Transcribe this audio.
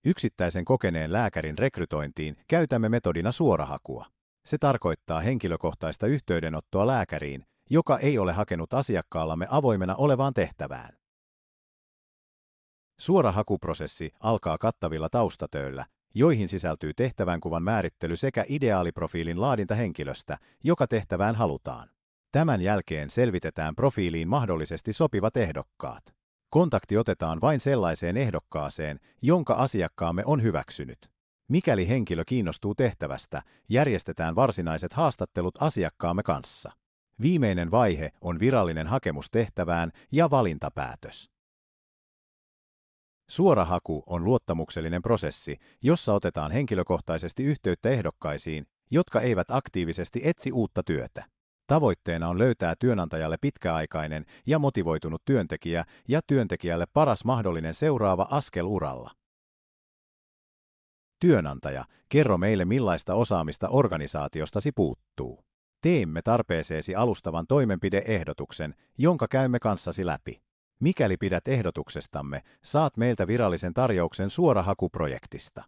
Yksittäisen kokeneen lääkärin rekrytointiin käytämme metodina suorahakua. Se tarkoittaa henkilökohtaista yhteydenottoa lääkäriin, joka ei ole hakenut asiakkaallamme avoimena olevaan tehtävään. Suorahakuprosessi alkaa kattavilla taustatöillä, joihin sisältyy tehtävänkuvan määrittely sekä ideaaliprofiilin laadinta henkilöstä, joka tehtävään halutaan. Tämän jälkeen selvitetään profiiliin mahdollisesti sopivat ehdokkaat. Kontakti otetaan vain sellaiseen ehdokkaaseen, jonka asiakkaamme on hyväksynyt. Mikäli henkilö kiinnostuu tehtävästä, järjestetään varsinaiset haastattelut asiakkaamme kanssa. Viimeinen vaihe on virallinen hakemus tehtävään ja valintapäätös. Suorahaku on luottamuksellinen prosessi, jossa otetaan henkilökohtaisesti yhteyttä ehdokkaisiin, jotka eivät aktiivisesti etsi uutta työtä. Tavoitteena on löytää työnantajalle pitkäaikainen ja motivoitunut työntekijä ja työntekijälle paras mahdollinen seuraava askel uralla. Työnantaja, kerro meille millaista osaamista organisaatiostasi puuttuu. Teemme tarpeeseesi alustavan toimenpide-ehdotuksen, jonka käymme kanssasi läpi. Mikäli pidät ehdotuksestamme, saat meiltä virallisen tarjouksen suorahakuprojektista.